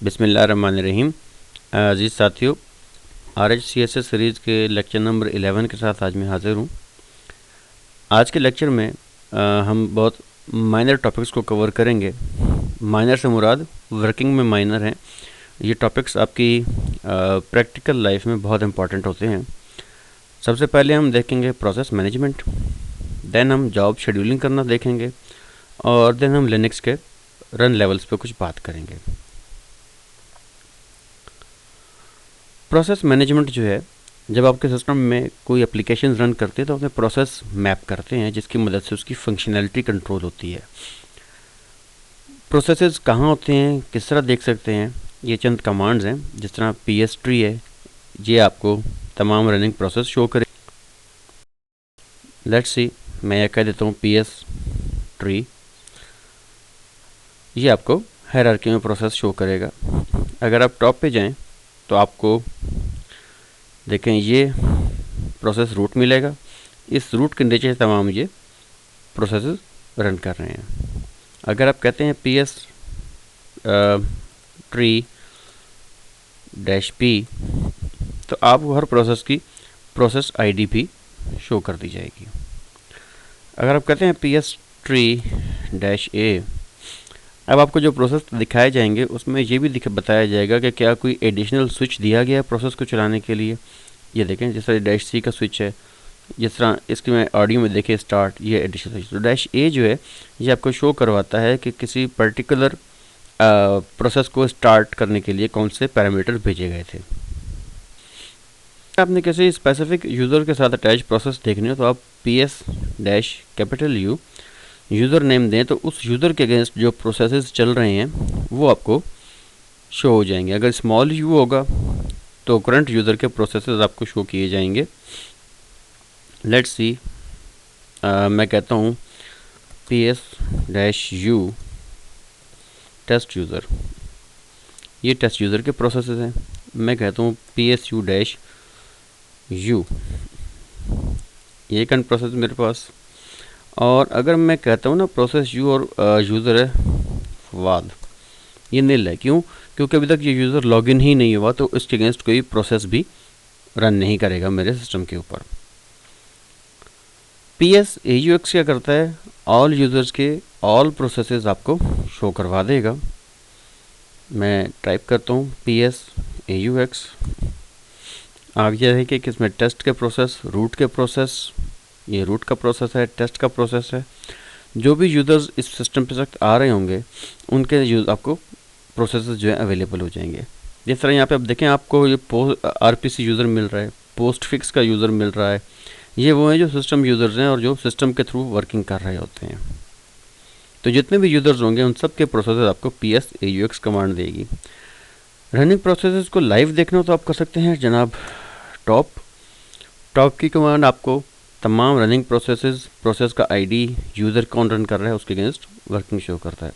बिस्मिल्लाहिर्रहमानिर्रहीम। अजीज़ साथियों, RHCSS series के लेक्चर नंबर 11 के साथ आज मैं हाज़िर हूँ। आज के लेक्चर में हम बहुत माइनर टॉपिक्स को कवर करेंगे। माइनर से मुराद वर्किंग में माइनर हैं। ये टॉपिक्स आपकी प्रैक्टिकल लाइफ में बहुत इंपॉर्टेंट होते हैं। सबसे पहले हम देखेंगे प्रोसेस मैनेजमेंट, देन हम जॉब शेड्यूलिंग करना देखेंगे और देन हम लिनक्स के रन लेवल्स पे कुछ बात करेंगे। प्रोसेस मैनेजमेंट जो है, जब आपके सिस्टम में कोई एप्लीकेशन रन करते हैं तो अपने प्रोसेस मैप करते हैं, जिसकी मदद से उसकी फंक्शनैलिटी कंट्रोल होती है। प्रोसेसेस कहाँ होते हैं, किस तरह देख सकते हैं, ये चंद कमांड्स हैं। जिस तरह PS ट्री है, ये आपको तमाम रनिंग प्रोसेस शो करे। लेट्स सी, मैं यह कह देता हूँ PS ट्री, ये आपको हायरार्की में प्रोसेस शो करेगा। अगर आप टॉप पे जाएं तो आपको देखें ये प्रोसेस रूट मिलेगा। इस रूट के नीचे तमाम ये प्रोसेस रन कर रहे हैं। अगर आप कहते हैं PS ट्री -P, तो आपको हर प्रोसेस की प्रोसेस ID भी शो कर दी जाएगी। अगर आप कहते हैं PS ट्री -A, अब आपको जो प्रोसेस दिखाए जाएंगे उसमें ये भी बताया जाएगा कि क्या कोई एडिशनल स्विच दिया गया है प्रोसेस को चलाने के लिए। ये देखें, जिस तरह -C का स्विच है, जिस तरह इसकी मैं ऑडियो में देखें स्टार्ट, ये एडिशनल स्विच। तो -A जो है, ये आपको शो करवाता है कि किसी पर्टिकुलर प्रोसेस को स्टार्ट करने के लिए कौन से पैरामीटर भेजे गए थे। आपने किसी स्पेसिफिक यूज़र के साथ अटैच प्रोसेस देखने हो तो आप PS-U यूज़र नेम दें, तो उस यूज़र के अगेंस्ट जो प्रोसेसेस चल रहे हैं वो आपको शो हो जाएंगे। अगर स्मॉल u होगा तो करंट यूज़र के प्रोसेसेस आपको शो किए जाएंगे। लेट्स सी, मैं कहता हूँ PS-U टेस्ट यूज़र, ये टेस्ट यूज़र के प्रोसेसेस हैं। मैं कहता हूँ PSU-U, ये करंट प्रोसेस मेरे पास। और अगर मैं कहता हूँ ना प्रोसेस U और यूज़र है फवाद, ये नील है। क्यों? क्योंकि अभी तक ये यूज़र लॉगिन ही नहीं हुआ, तो इसके अगेंस्ट कोई प्रोसेस भी रन नहीं करेगा मेरे सिस्टम के ऊपर। PS-AUX क्या करता है, ऑल यूज़र्स के ऑल प्रोसेसेस आपको शो करवा देगा। मैं टाइप करता हूँ PS-AUX। आप ये देखिए कि इसमें टेस्ट के प्रोसेस, रूट के प्रोसेस, ये रूट का प्रोसेस है, टेस्ट का प्रोसेस है। जो भी यूज़र्स इस सिस्टम पे वक्त आ रहे होंगे उनके आपको प्रोसेसेस जो है अवेलेबल हो जाएंगे। जिस तरह यहाँ पे आप देखें, आपको ये RPC यूज़र मिल रहा है, पोस्टफिक्स का यूज़र मिल रहा है। ये वो हैं जो सिस्टम यूज़र्स हैं और जो सिस्टम के थ्रू वर्किंग कर रहे होते हैं। तो जितने भी यूज़र्स होंगे उन सब के प्रोसेसेस आपको PS-AUX कमांड देगी। रनिंग प्रोसेसेस को लाइव देखना हो तो आप कर सकते हैं जनाब टॉप की कमांड आपको तमाम रनिंग प्रोसेस का ID, यूज़र कौन रन कर रहा है उसके अगेंस्ट वर्किंग शो करता है।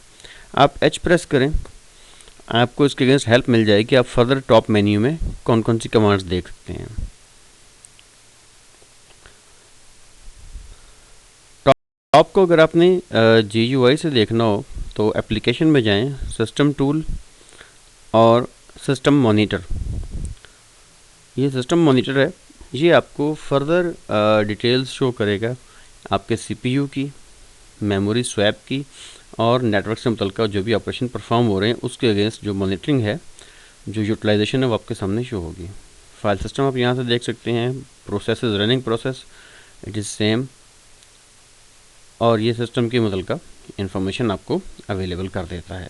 आप H प्रेस करें, आपको इसके अगेंस्ट हेल्प मिल जाएगी। आप फर्दर टॉप मेन्यू में कौन कौन सी कमांड्स देख सकते हैं। टॉप को अगर आपने GUI से देखना हो तो एप्लीकेशन में जाएं, सिस्टम टूल और सिस्टम मॉनिटर। ये सिस्टम मॉनिटर है, ये आपको फर्दर डिटेल्स शो करेगा आपके CPU की, मेमोरी स्वैप की और नेटवर्क से मुतल्लिक़ जो भी ऑपरेशन परफॉर्म हो रहे हैं उसके अगेंस्ट जो मॉनिटरिंग है, जो यूटिलाइजेशन है वो आपके सामने शो होगी। फाइल सिस्टम आप यहाँ से देख सकते हैं, processes, running process, it is same, और ये सिस्टम की मुतल्लिक़ इंफॉर्मेशन आपको अवेलेबल कर देता है।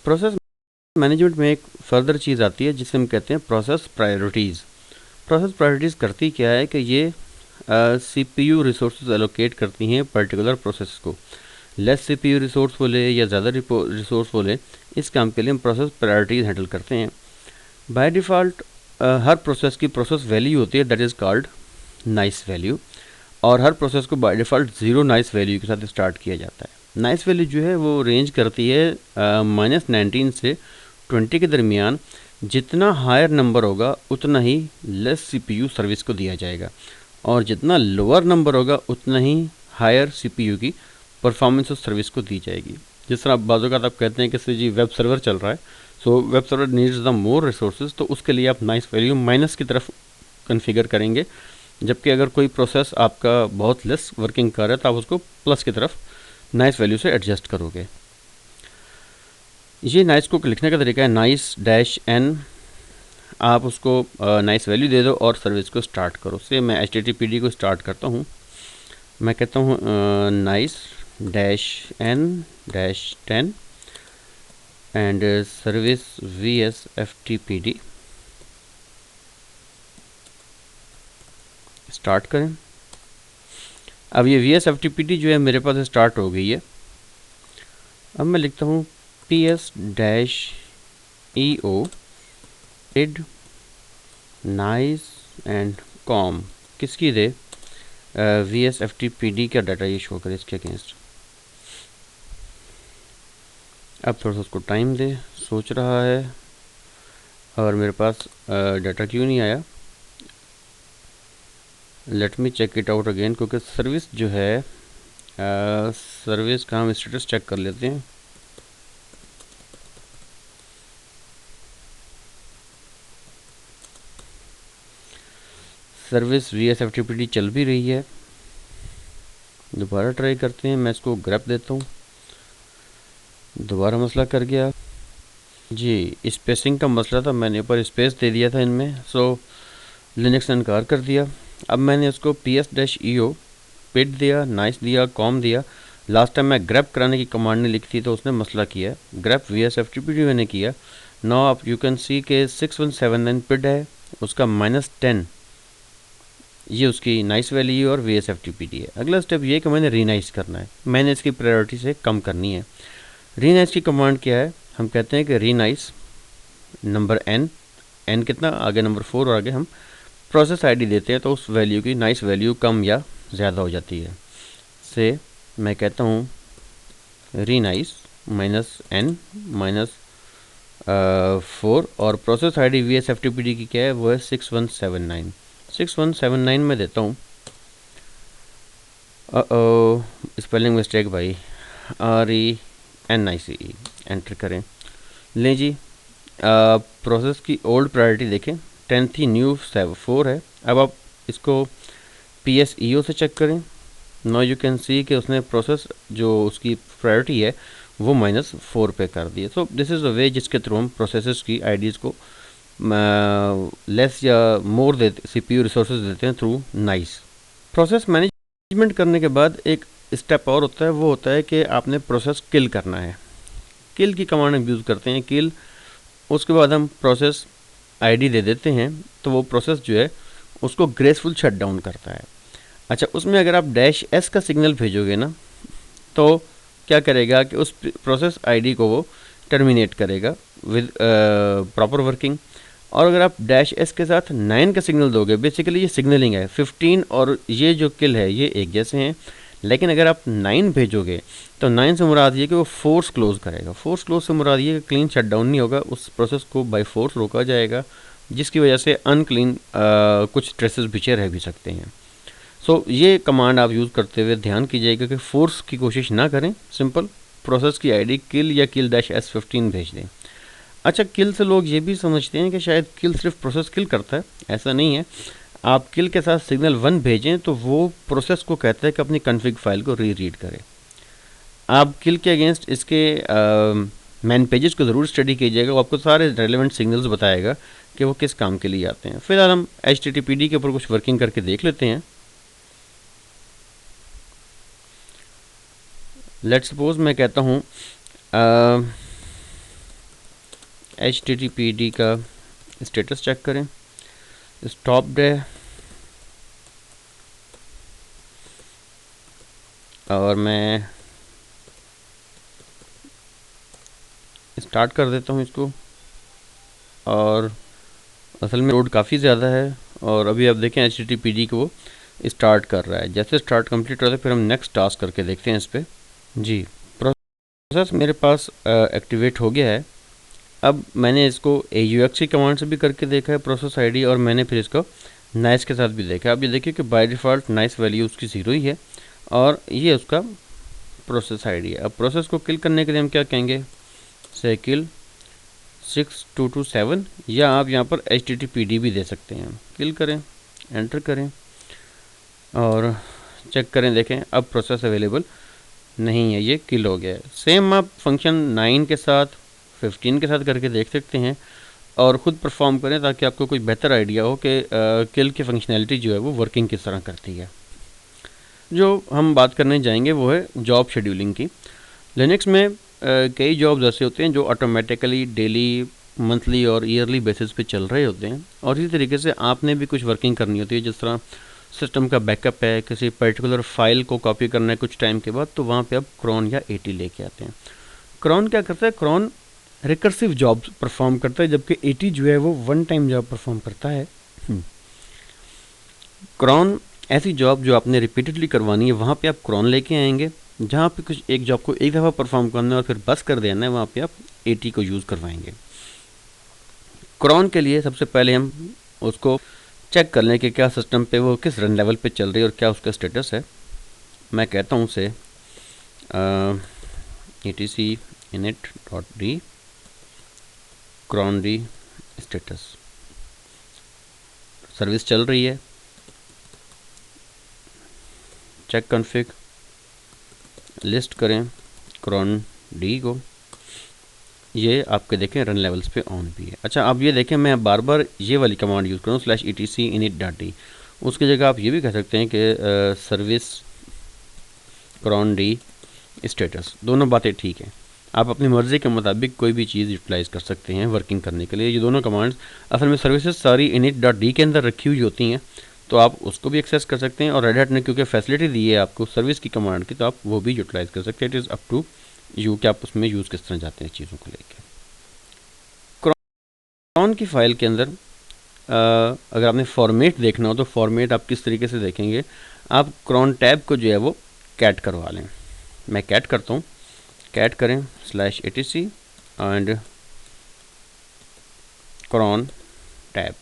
प्रोसेस मैनेजमेंट में एक फर्दर चीज़ आती है जिसे हम कहते हैं प्रोसेस प्रायोरिटीज़। प्रोसेस प्रायोरिटीज़ करती क्या है कि ये CPU रिसोर्सेज एलोकेट करती हैं पर्टिकुलर प्रोसेस को। लेस CPU रिसोर्स बोले या ज़्यादा रिसोर्स बोले, इस काम के लिए हम प्रोसेस प्रायोरिटीज़ हैंडल करते हैं। बाय डिफ़ॉल्ट हर प्रोसेस की प्रोसेस वैल्यू होती है, that is called nice value, और हर प्रोसेस को बाय डिफ़ॉल्ट 0 नाइस वैल्यू के साथ स्टार्ट किया जाता है। नाइस वैल्यू जो है वो रेंज करती है -19 से 20 के दरमियान। जितना हायर नंबर होगा उतना ही लेस CPU सर्विस को दिया जाएगा, और जितना लोअर नंबर होगा उतना ही हायर CPU की परफॉर्मेंस और सर्विस को दी जाएगी। जिस तरह बाज़ आप कहते हैं कि जी वेब सर्वर चल रहा है, so web server needs the more resources, तो उसके लिए आप नाइस वैल्यू माइनस की तरफ कन्फिगर करेंगे। जबकि अगर कोई प्रोसेस आपका बहुत लेस वर्किंग कर रहा है तो आप उसको प्लस की तरफ नाइस वैल्यू से एडजस्ट करोगे। ये नाइस को लिखने का तरीका है नाइस डैश एन, आप उसको नाइस वैल्यू दे दो और सर्विस को स्टार्ट करो। से मैं HTTPD को स्टार्ट करता हूँ, मैं कहता हूँ nice dash n dash 10 and service VSFTPD start करें। अब ये VSFTPD जो है मेरे पास स्टार्ट हो गई है। अब मैं लिखता हूँ PS डैश EO इड नाइस एंड कॉम, किसकी दे VSFTPD का डाटा ये शो करे इसके अगेंस्ट। अब थोड़ा सा उसको टाइम दे, सोच रहा है और मेरे पास डाटा क्यों नहीं आया। Let me check it out again, क्योंकि सर्विस जो है सर्विस का हम स्टेटस चेक कर लेते हैं। सर्विस VSFTPD चल भी रही है, दोबारा ट्राई करते हैं। मैं इसको ग्रैप देता हूँ, दोबारा मसला कर गया जी। स्पेसिंग का मसला था, मैंने ऊपर स्पेस दे दिया था इनमें, सो लिनक्स ने इनकार कर दिया। अब मैंने उसको PS-EO पिट दिया, नाइस दिया, कॉम दिया। लास्ट टाइम मैं ग्रैप कराने की कमांड ने लिखी थी तो उसने मसला किया, ग्रैप VSFTPD मैंने किया। नाउ आप यू कैन सी के 6179 पिट है, उसका -10 ये उसकी नाइस वैल्यू और VSFTPD है। अगला स्टेप ये कि मैंने रीनाइस करना है, मैंने इसकी प्रायोरिटी से कम करनी है। रीनाइस की कमांड क्या है, हम कहते हैं कि रीनाइस नंबर n कितना आगे, नंबर 4 और आगे हम प्रोसेस ID देते हैं तो उस वैल्यू की नाइस वैल्यू कम या ज़्यादा हो जाती है। से मैं कहता हूँ रीनाइस -n -4 और प्रोसेस ID VSFTPD की क्या है, वो है 6179। 6179 में देता हूँ, स्पेलिंग मिस्टेक भाई, RENICE एंटर करें। लें जी, प्रोसेस की ओल्ड प्रायोरिटी देखें 10 थी, न्यू 4 है। अब आप इसको PS-EO से चेक करें। नाउ यू कैन सी कि उसने प्रोसेस जो उसकी प्रायोरिटी है वो -4 पे कर दी है। So this is the way जिसके थ्रू हम प्रोसेसेस की आईडीज़ को लेस या मोर देते, CPU रिसोर्सेज देते हैं थ्रू नाइस। प्रोसेस मैनेजमेंट करने के बाद एक स्टेप और होता है, वो होता है कि आपने प्रोसेस किल करना है। किल की कमांड हम यूज़ करते हैं, किल। उसके बाद हम प्रोसेस ID दे देते हैं तो वो प्रोसेस जो है उसको ग्रेसफुल शट डाउन करता है। अच्छा, उसमें अगर आप -S का सिग्नल भेजोगे ना तो क्या करेगा कि उस प्रोसेस ID को वो टर्मिनेट करेगा विद प्रॉपर वर्किंग। और अगर आप -S के साथ 9 का सिग्नल दोगे, बेसिकली ये सिग्नलिंग है। 15 और ये जो किल है ये एक जैसे हैं, लेकिन अगर आप 9 भेजोगे तो 9 से मुराद ये कि वो फोर्स क्लोज करेगा। फोर्स क्लोज से मुराद ये कि क्लीन शट डाउन नहीं होगा, उस प्रोसेस को बाय फोर्स रोका जाएगा, जिसकी वजह से अनक्लीन कुछ ट्रेसेस पीछे रह भी सकते हैं। सो ये कमांड आप यूज़ करते हुए ध्यान कीजिएगा कि फोर्स की कोशिश ना करें, सिंपल प्रोसेस की ID किल या किल -S15 भेज दें। अच्छा, किल से लोग ये भी समझते हैं कि शायद किल सिर्फ प्रोसेस किल करता है, ऐसा नहीं है। आप किल के साथ सिग्नल 1 भेजें तो वो प्रोसेस को कहता है कि अपनी कॉन्फ़िग फाइल को रीड करें। आप किल के अगेंस्ट इसके मैन पेजेस को ज़रूर स्टडी कीजिएगा, वो आपको सारे रेलेवेंट सिग्नल्स बताएगा कि वो किस काम के लिए आते हैं। फिलहाल हम HTTPD के ऊपर कुछ वर्किंग करके देख लेते हैं। लेट्स सपोज मैं कहता हूँ HTTPD का स्टेटस चेक करें, स्टॉप्ड है, और मैं स्टार्ट कर देता हूँ इसको। और असल में लोड काफ़ी ज़्यादा है और अभी आप देखें HTTPD को स्टार्ट कर रहा है। जैसे स्टार्ट कंप्लीट होता है फिर हम नेक्स्ट टास्क करके देखते हैं इस पर। जी, प्रोसेस मेरे पास एक्टिवेट हो गया है। अब मैंने इसको AUX की कमांड से भी करके देखा है प्रोसेस ID, और मैंने फिर इसको नाइस के साथ भी देखा। अब ये देखिए कि बाय डिफ़ॉल्ट नाइस वैल्यू उसकी 0 ही है और ये उसका प्रोसेस आईडी है। अब प्रोसेस को किल करने के लिए हम क्या कहेंगे, से किल 6227, या आप यहाँ पर HTTPD भी दे सकते हैं। किल करें, एंटर करें और चेक करें, देखें अब प्रोसेस अवेलेबल नहीं है, ये किल हो गया है। सेम आप फंक्शन 9 के साथ 15 के साथ करके देख सकते हैं और ख़ुद परफॉर्म करें, ताकि आपको कोई बेहतर आइडिया हो कि किल की फंक्शनैलिटी जो है वो वर्किंग किस तरह करती है। जो हम बात करने जाएंगे वो है जॉब शेड्यूलिंग की। लिनक्स में कई जॉब्स ऐसे होते हैं जो ऑटोमेटिकली डेली, मंथली और ईयरली बेसिस पे चल रहे होते हैं, और इसी तरीके से आपने भी कुछ वर्किंग करनी होती है। जिस तरह सिस्टम का बैकअप है, किसी पर्टिकुलर फाइल को कॉपी करना है कुछ टाइम के बाद, तो वहाँ पे आप क्रॉन या AT लेके आते हैं। क्रॉन क्या करता है, क्रॉन रिकर्सिव जॉब परफॉर्म करता है, जबकि AT जो है वो वन टाइम जॉब परफॉर्म करता है। क्रॉन ऐसी जॉब जो आपने रिपीटेडली करवानी है, वहाँ पे आप क्रॉन लेके आएंगे। जहाँ पे कुछ एक जॉब को एक दफ़ा परफॉर्म करना है और फिर बस कर देना है, वहाँ पे आप AT को यूज़ करवाएंगे। क्रॉन के लिए सबसे पहले हम उसको चेक कर लें कि क्या सिस्टम पे वो किस रन लेवल पे चल रही है और क्या उसका स्टेटस है। मैं कहता हूँ उसे etc init.d cron d status, service चल रही है। चेक कॉन्फ़िग, लिस्ट करें cron d को, ये आपके देखें रन लेवल्स पे ऑन भी है। अच्छा, अब ये देखें मैं बार बार ये वाली कमांड यूज़ करूँ /etc init.d, उसकी जगह आप ये भी कह सकते हैं कि सर्विस cron d स्टेटस। दोनों बातें ठीक हैं, आप अपनी मर्ज़ी के मुताबिक कोई भी चीज़ यूटिलाइज़ कर सकते हैं वर्किंग करने के लिए। ये दोनों कमांड्स असल में सर्विसेज सारी init.d के अंदर रखी हुई होती हैं, तो आप उसको भी एक्सेस कर सकते हैं, और रेड हैट ने क्योंकि फैसिलिटी दी है आपको सर्विस की कमांड की, तो आप वो भी यूटिलाइज़ कर सकते हैं। It is up to you कि आप उसमें यूज़ किस तरह जाते हैं चीज़ों को लेकर। क्रॉन की फ़ाइल के अंदर अगर आपने फॉर्मेट देखना हो तो फॉर्मेट आप किस तरीके से देखेंगे, आप क्रॉन टैब को जो है वो कैट करवा लें। मैं कैट करता हूँ, कैट करें /etc एंड क्रॉन टैब।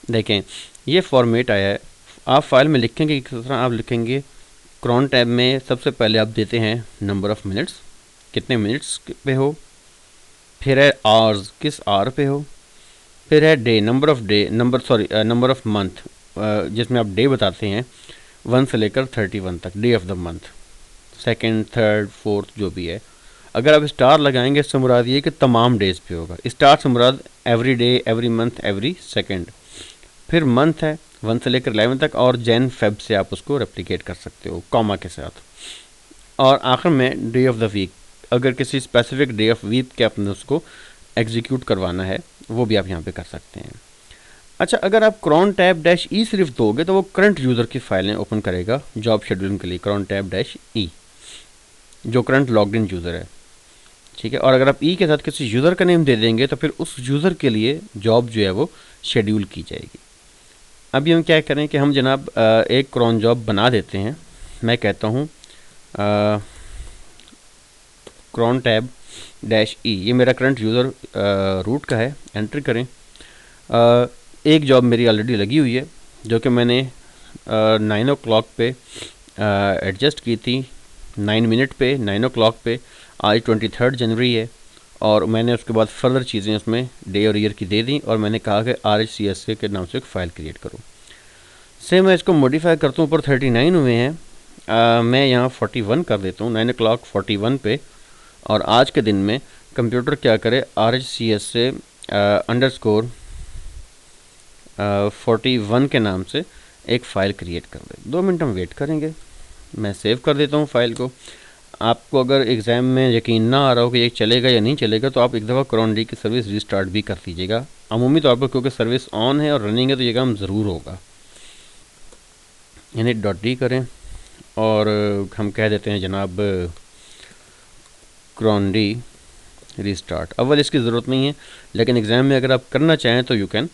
देखें ये फॉर्मेट आया है। आप फाइल में लिखेंगे किस तरह, आप लिखेंगे क्रॉन टैब में सबसे पहले आप देते हैं नंबर ऑफ़ मिनट्स, कितने मिनट्स पे हो, फिर है आवर्स, किस आवर पे हो, फिर है डे, नंबर ऑफ़ मंथ, जिसमें आप डे बताते हैं 1 से लेकर 31 तक, day of the month, second, third, fourth जो भी है। अगर आप स्टार लगाएंगे इससे मुराद ये कि तमाम डेज़ पे होगा। स्टार से मुराद every day, every month, every second. फिर मंथ है 1 से लेकर 11 तक, और जैन फेब से आप उसको रेप्लिकेट कर सकते हो कॉमा के साथ। और आखिर में डे ऑफ द वीक, अगर किसी स्पेसिफिक डे ऑफ वीक के आपने उसको एग्जीक्यूट करवाना है, वो भी आप यहाँ पे कर सकते हैं। अच्छा, अगर आप क्रॉन टैब -e सिर्फ दोगे तो वो करंट यूज़र की फाइलें ओपन करेगा जॉब शेड्यूलिंग के लिए, क्रॉन टैब -e जो करंट लॉग्ड इन यूज़र है, ठीक है। और अगर आप के साथ किसी यूज़र का नेम दे देंगे तो फिर उस यूज़र के लिए जॉब जो है वो शेड्यूल की जाएगी। अभी हम क्या करें कि हम जनाब एक क्रॉन जॉब बना देते हैं। मैं कहता हूँ क्रॉन टैब -e, ये मेरा करंट यूज़र रूट का है। एंटर करें। एक जॉब मेरी ऑलरेडी लगी हुई है जो कि मैंने 9 o'clock पे एडजस्ट की थी, 9 मिनट पे, 9 o'clock पे। आज 23 जनवरी है और मैंने उसके बाद फर्दर चीज़ें उसमें डे और ईयर की दे दी, और मैंने कहा कि RHCSA के नाम से एक फ़ाइल क्रिएट करो। से मैं इसको मॉडिफाई करता हूँ, ऊपर 39 हुए हैं, मैं यहाँ 41 कर देता हूँ, 9 o'clock 41 पे। और आज के दिन में कंप्यूटर क्या करे, RHCSA _ 41 के नाम से एक फ़ाइल क्रिएट कर दे। 2 मिनट हम वेट करेंगे। मैं सेव कर देता हूँ फ़ाइल को। आपको अगर एग्ज़ाम में यकीन ना आ रहा हो कि ये चलेगा या नहीं चलेगा, तो आप एक दफ़ा क्रॉन डी की सर्विस रिस्टार्ट भी कर दीजिएगा। अमूमी तौर पर क्योंकि सर्विस ऑन है और रनिंग है तो ये काम ज़रूर होगा। init.d करें और हम कह देते हैं जनाब क्रॉन डी रिस्टार्ट। अव्वल इसकी ज़रूरत नहीं है, लेकिन एग्ज़ाम में अगर आप करना चाहें तो you can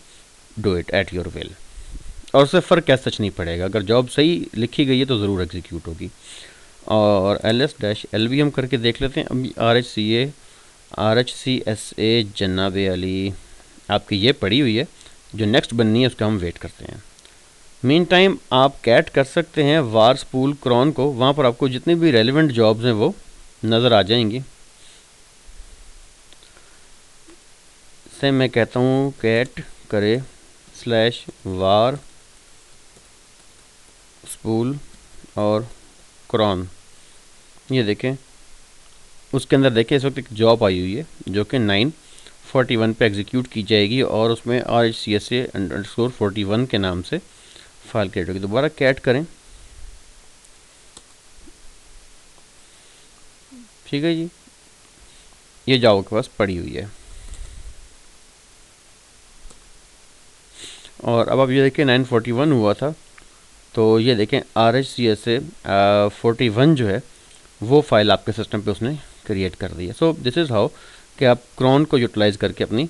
do it at your will, और उससे फ़र्क क्या सच नहीं पड़ेगा। अगर जॉब सही लिखी गई है तो ज़रूर एग्जीक्यूट होगी। और ls-l भी हम करके देख लेते हैं। अभी RHCSA जनाब अली आपकी ये पड़ी हुई है, जो नेक्स्ट बननी है उसका हम वेट करते हैं। मीन टाइम आप कैट कर सकते हैं var spool cron को, वहाँ पर आपको जितनी भी रेलिवेंट जॉब्स हैं वो नज़र आ जाएंगी। से मैं कहता हूँ कैट करे /var spool और cron। ये देखें, उसके अंदर देखें इस वक्त एक जॉब आई हुई है जो कि 941 पे एग्जीक्यूट की जाएगी और उसमें RHCSA_41 के नाम से फाइल क्रिएट होगी। दोबारा कैट करें, ठीक है जी, ये जॉब के पास पड़ी हुई है। और अब आप ये देखें 941 हुआ था, तो ये देखें RHCSA41 जो है वो फाइल आपके सिस्टम पे उसने क्रिएट कर दी है। सो दिस इज़ हाउ कि आप क्रॉन को यूटिलाइज़ करके अपनी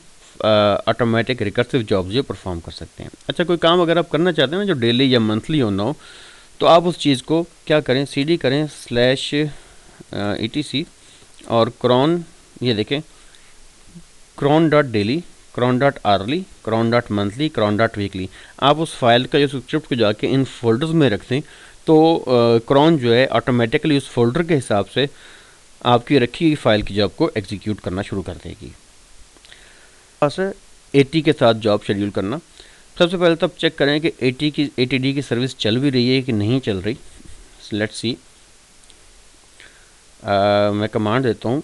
ऑटोमेटिक रिकर्सिव जॉब्स जो परफॉर्म कर सकते हैं। अच्छा, कोई काम अगर आप करना चाहते हैं ना जो डेली या मंथली होना हो, तो आप उस चीज़ को क्या करें, CD करें /etc और क्रॉन, ये देखें cron.daily, cron.hourly, cron.monthly, cron.weekly। आप उस फाइल का जो स्क्रिप्ट को जाके इन फोल्डर्स में रख दें तो क्रॉन जो है ऑटोमेटिकली उस फोल्डर के हिसाब से आपकी रखी हुई फाइल की जॉब को एग्जीक्यूट करना शुरू कर देगी। बस AT के साथ जॉब शेड्यूल करना, सबसे पहले तब चेक करें कि ATD की सर्विस चल भी रही है कि नहीं चल रही। लेट्स सी, मैं कमांड देता हूँ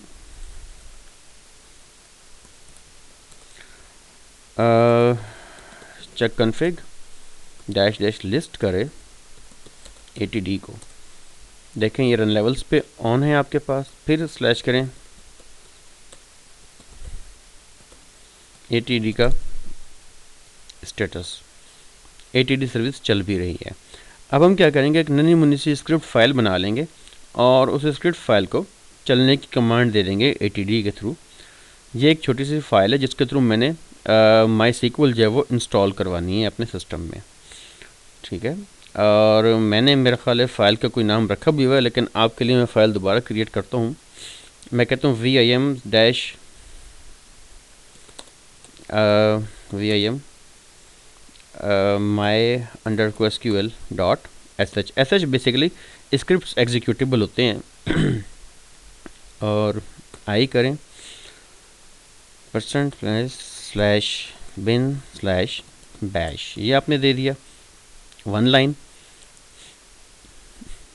चेक कन्फिग -- लिस्ट करें ATD को। देखें ये रन लेवल्स पे ऑन है आपके पास। फिर स्लैश करें ATD का स्टेटस, ATD सर्विस चल भी रही है। अब हम क्या करेंगे, एक नन्ही मुन्नी सी स्क्रिप्ट फाइल बना लेंगे और उस स्क्रिप्ट फाइल को चलने की कमांड दे देंगे ATD के थ्रू। ये एक छोटी सी फाइल है जिसके थ्रू मैंने MySQL जो है वो इंस्टॉल करवानी है अपने सिस्टम में, ठीक है। और मैंने मेरा ख्याल है फ़ाइल का कोई नाम रखा भी हुआ है, लेकिन आपके लिए मैं फ़ाइल दोबारा क्रिएट करता हूँ। मैं कहता हूँ vim my_sql.sh basically script executable होते हैं। और आई करें %/bin/bash, ये आपने दे दिया 1 लाइन,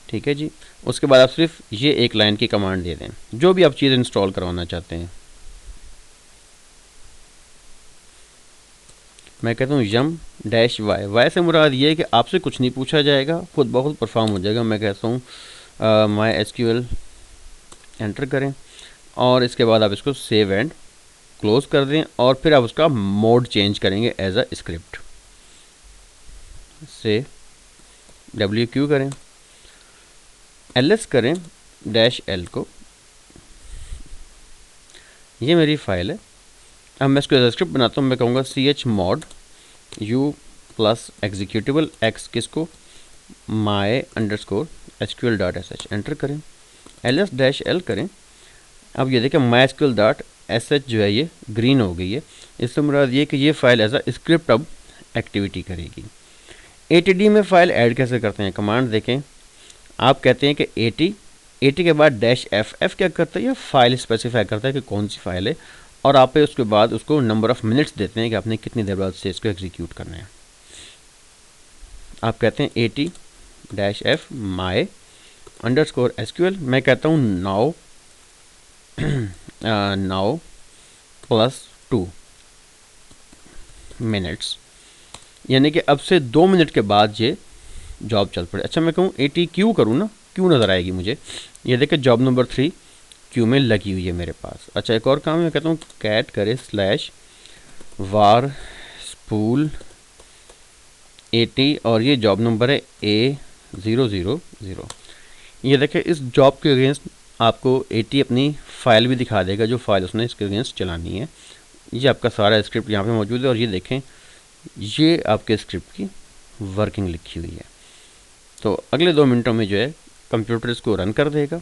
ठीक है जी। उसके बाद आप सिर्फ ये 1 लाइन की कमांड दे दें जो भी आप चीज़ इंस्टॉल करवाना चाहते हैं। मैं कहता हूँ yum-y से मुराद ये है कि आपसे कुछ नहीं पूछा जाएगा, खुद ब खुद परफॉर्म हो जाएगा। मैं कहता हूँ MySQL एंटर करें और इसके बाद आप इसको सेव एंड क्लोज कर दें और फिर आप उसका मोड चेंज करेंगे एज अ स्क्रिप्ट। से WQ करें, ls करें -l को, ये मेरी फाइल है। अब मैं इसको एज अ स्क्रिप्ट बनाता हूँ। मैं कहूँगा chmod u plus executable x किसको my_sql.sh एंटर करें, ls-l करें। अब ये देखें MySQL.sh जो है ये ग्रीन हो गई है। इससे मुराद ये कि ये फाइल एज अ स्क्रिप्ट अब एक्टिविटी करेगी। ATD में फ़ाइल ऐड कैसे करते हैं, कमांड देखें। आप कहते हैं कि AT के बाद -f क्या करता है, ये फाइल स्पेसिफाई करता है कि कौन सी फाइल है और आप उसके बाद उसको नंबर ऑफ़ मिनट्स देते हैं कि आपने कितनी देर बाद से इसको एग्जीक्यूट करना है। आप कहते हैं AT-f my_sql, मैं कहता हूँ now +2 मिनट्स, यानी कि अब से 2 मिनट के बाद ये जॉब चल पड़े। अच्छा, मैं कहूँ ATQ करूँ ना, क्यू नज़र आएगी मुझे। ये देखें जॉब नंबर 3 क्यू में लगी हुई है मेरे पास। अच्छा, एक और काम मैं कहता हूँ कैट करे /var spool AT और ये जॉब नंबर है A000। ये देखें इस जॉब के अगेंस्ट आपको AT अपनी फ़ाइल भी दिखा देगा जो फाइल उसने इसके अगेंस्ट चलानी है। ये आपका सारा स्क्रिप्ट यहाँ पे मौजूद है और ये देखें ये आपके स्क्रिप्ट की वर्किंग लिखी हुई है। तो अगले 2 मिनटों में जो है कंप्यूटर इसको रन कर देगा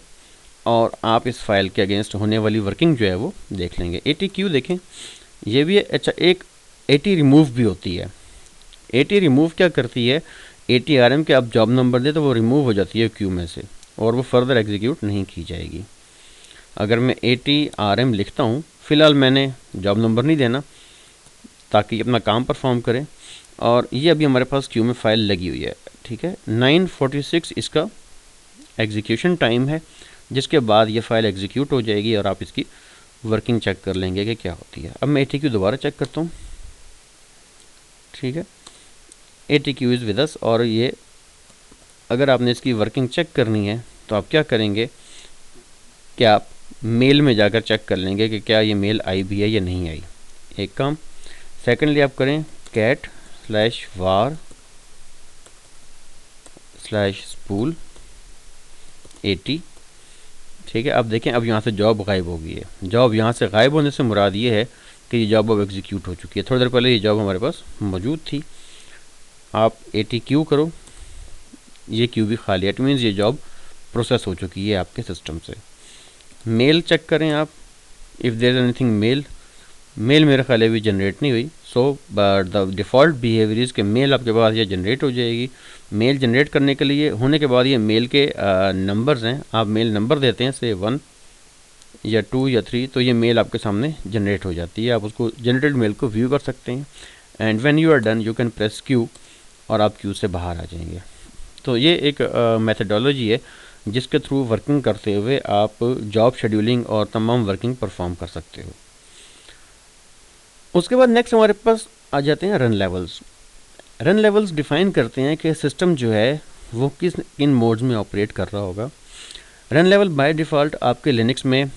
और आप इस फाइल के अगेंस्ट होने वाली वर्किंग जो है वो देख लेंगे। ATQ देखें ये भी है। अच्छा, एक AT रिमूव भी होती है। AT रिमूव क्या करती है, ATRM के आप जॉब नंबर दे तो वो रिमूव हो जाती है क्यू में से और वो फर्दर एग्जीक्यूट नहीं की जाएगी। अगर मैं ATRM लिखता हूँ, फ़िलहाल मैंने जॉब नंबर नहीं देना ताकि अपना काम परफॉर्म करें, और ये अभी हमारे पास क्यू में फ़ाइल लगी हुई है। ठीक है, 9:46 इसका एग्जीक्यूशन टाइम है, जिसके बाद ये फ़ाइल एग्जीक्यूट हो जाएगी और आप इसकी वर्किंग चेक कर लेंगे कि क्या होती है। अब मैं ATQ दोबारा चेक करता हूँ। ठीक है, ATQ इज़ विद अस, और ये अगर आपने इसकी वर्किंग चेक करनी है तो आप क्या करेंगे कि आप मेल में जाकर चेक कर लेंगे कि क्या ये मेल आई भी है या नहीं आई, एक काम। सेकेंडली आप करें cat/var/spool 80। ठीक है, अब देखें अब यहाँ से जॉब गायब हो गई है। जॉब यहाँ से गायब होने से मुराद ये है कि ये जॉब अब एग्जीक्यूट हो चुकी है। थोड़ी देर पहले ये जॉब हमारे पास मौजूद थी। आप ATQ करो, ये क्यू भी खाली है, इट मीन्स ये जॉब प्रोसेस हो चुकी है आपके सिस्टम से। मेल चेक करें आप, if there is anything mail. Mail मेरे ख्याल अभी जनरेट नहीं हुई, so but the default behaviour is के मेल आपके पास ये जनरेट हो जाएगी। मेल जनरेट करने के लिए होने के बाद ये मेल के नंबर्स हैं, आप मेल नंबर देते हैं से 1 या 2 या 3, तो ये मेल आपके सामने जनरेट हो जाती है। आप उसको जनरेटेड मेल को व्यू कर सकते हैं, and when you are done you can press q और आप क्यू से बाहर आ जाएंगे। तो ये एक मेथडोलॉजी है जिसके थ्रू वर्किंग करते हुए आप जॉब शेड्यूलिंग और तमाम वर्किंग परफॉर्म कर सकते हो। उसके बाद नेक्स्ट हमारे पास आ जाते हैं run levels. Run levels define करते हैं कि सिस्टम जो है वो किन मोड्स में ऑपरेट कर रहा होगा। रन लेवल बाय डिफ़ॉल्ट आपके लिनक्स में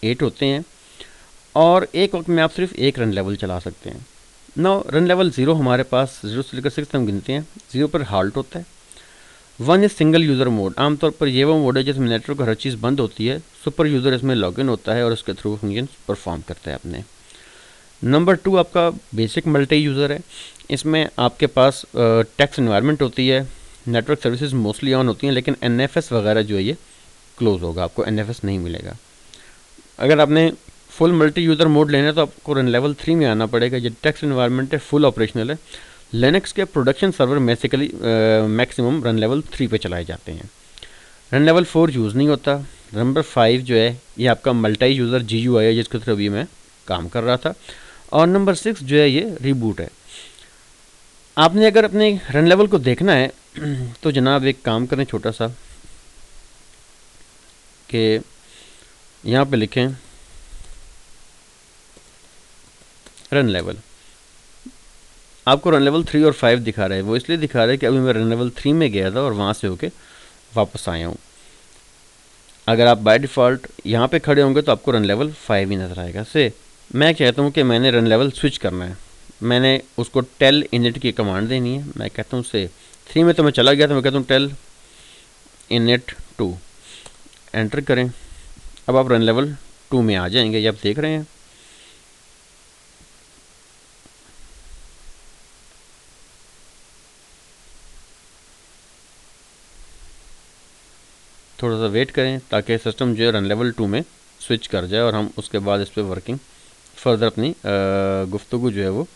8 होते हैं और एक वक्त में आप सिर्फ एक रन लेवल चला सकते हैं। नाउ रन लेवल 0 हमारे पास 0 से लेकर 6 हम गिनते हैं। 0 पर हाल्ट होता है। 1 इज़ सिंगल यूज़र मोड, आमतौर पर ये वो मोड है जिसमें नेटवर्क हर चीज़ बंद होती है। सुपर यूज़र इसमें लॉगिन होता है और उसके थ्रू फंक्शन परफॉर्म करता है अपने। नंबर 2 आपका बेसिक मल्टी यूज़र है। इसमें आपके पास टेक्स्ट एनवायरनमेंट होती है, नेटवर्क सर्विसेज मोस्टली ऑन होती हैं, लेकिन NFS वगैरह जो है ये क्लोज होगा, आपको NFS नहीं मिलेगा। अगर आपने फुल मल्टी यूज़र मोड लेना है तो आपको रन लेवल 3 में आना पड़ेगा। ये टेक्स्ट एनवायरनमेंट है, फुल ऑपरेशनल है। लिनक्स के production server basically maximum run level 3 पे चलाए जाते हैं। रन लेवल 4 यूज़ नहीं होता। नंबर 5 जो है ये आपका मल्टी यूज़र GUI है जिसके थ्रू अभी मैं काम कर रहा था। और नंबर 6 जो है ये रिबूट है। आपने अगर अपने रन लेवल को देखना है तो जनाब एक काम करें छोटा सा, कि यहाँ पे लिखें रन लेवल। आपको रन लेवल 3 और 5 दिखा रहा है, वो इसलिए दिखा रहा है कि अभी मैं रन लेवल 3 में गया था और वहाँ से होके वापस आया हूँ। अगर आप बाय डिफ़ॉल्ट यहाँ पे खड़े होंगे तो आपको रन लेवल 5 ही नज़र आएगा। से मैं कहता हूँ कि मैंने रन लेवल स्विच करना है, मैंने उसको टेल इनिट की कमांड देनी है। मैं कहता हूँ से 3 में तो मैं चला गया था, मैं कहता हूँ टेल इनिट 2, एंटर करें। अब आप रन लेवल 2 में आ जाएंगे, ये आप देख रहे हैं। थोड़ा सा वेट करें ताकि सिस्टम जो है रन लेवल 2 में स्विच कर जाए और हम उसके बाद इस पर वर्किंग फर्दर अपनी गुफ्तगू जो है वो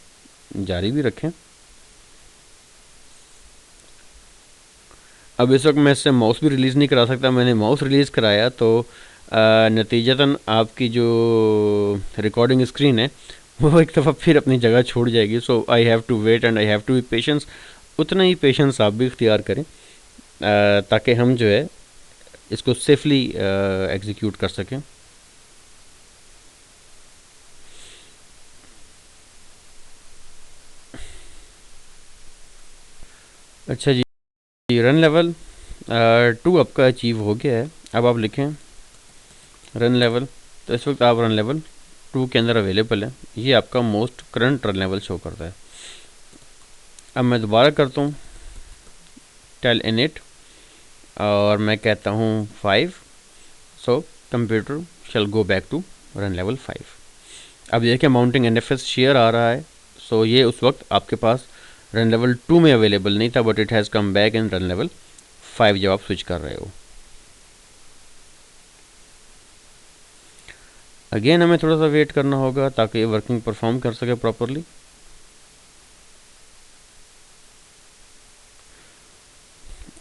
जारी भी रखें। अब इस वक्त मैं इससे माउस भी रिलीज़ नहीं करा सकता। मैंने माउस रिलीज़ कराया तो नतीजतन आपकी जो रिकॉर्डिंग स्क्रीन है वो एक दफ़ा फिर अपनी जगह छोड़ जाएगी। So I have to wait and I have to be patience. उतना ही पेशेंस आप भी इख्तियार करें ताकि हम जो है इसको सेफली एग्जीक्यूट कर सकें। अच्छा जी, रन लेवल 2 आपका अचीव हो गया है। अब आप लिखें रन लेवल, तो इस वक्त आप रन लेवल 2 के अंदर अवेलेबल है। ये आपका most current run level show करता है। अब मैं दोबारा करता हूँ टेल इनिट और मैं कहता हूँ 5, so computer shall go back to run level 5। अब देखिए माउंटिंग NFS शेयर आ रहा है। सो ये उस वक्त आपके पास रन लेवल 2 में अवेलेबल नहीं था, but it has come back in run level 5 जब आप स्विच कर रहे हो। अगेन हमें थोड़ा सा वेट करना होगा ताकि ये वर्किंग परफॉर्म कर सके प्रॉपरली।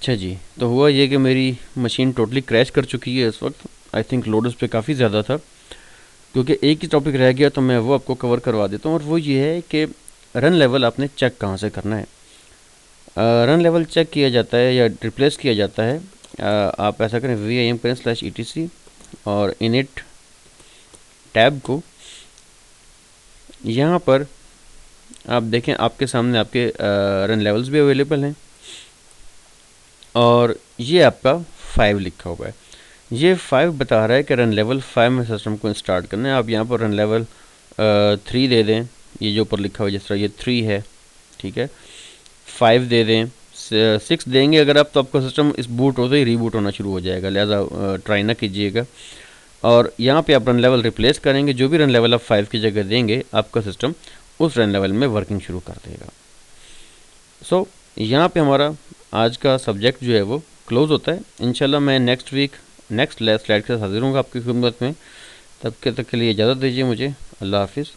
अच्छा जी, तो हुआ ये कि मेरी मशीन टोटली क्रैश कर चुकी है इस वक्त। आई थिंक लोड उस पर काफ़ी ज़्यादा था, क्योंकि एक ही टॉपिक रह गया तो मैं वो आपको कवर करवा देता हूँ। और वो ये है कि रन लेवल आपने चेक कहाँ से करना है। रन लेवल चेक किया जाता है या रिप्लेस किया जाता है, आप ऐसा करें vim करें /etc और इनिट टैब को, यहाँ पर आप देखें आपके सामने आपके रन लेवल्स भी अवेलेबल हैं और ये आपका 5 लिखा हुआ है। ये 5 बता रहा है कि रन लेवल 5 में सिस्टम को स्टार्ट करना है। आप यहाँ पर रन लेवल 3 दे दें, ये जो ऊपर लिखा हुआ है जिस तरह ये 3 है, ठीक है। 5 दे दें, 6 देंगे अगर आप, तो आपका सिस्टम इस बूट होते ही रीबूट होना शुरू हो जाएगा, लिहाजा ट्राई ना कीजिएगा। और यहाँ पे आप रन लेवल रिप्लेस करेंगे, जो भी रन लेवल आप 5 की जगह देंगे आपका सिस्टम उस रन लेवल में वर्किंग शुरू कर देगा। सो यहाँ पे हमारा आज का सब्जेक्ट जो है वो क्लोज होता है। इंशाल्लाह मैं नेक्स्ट वीक नेक्स्ट स्लाइड के साथ हाजिर हूँगा आपकी खिदमत में। तब के तक के लिए इजाज़त दीजिए मुझे। अल्लाह हाफिज़।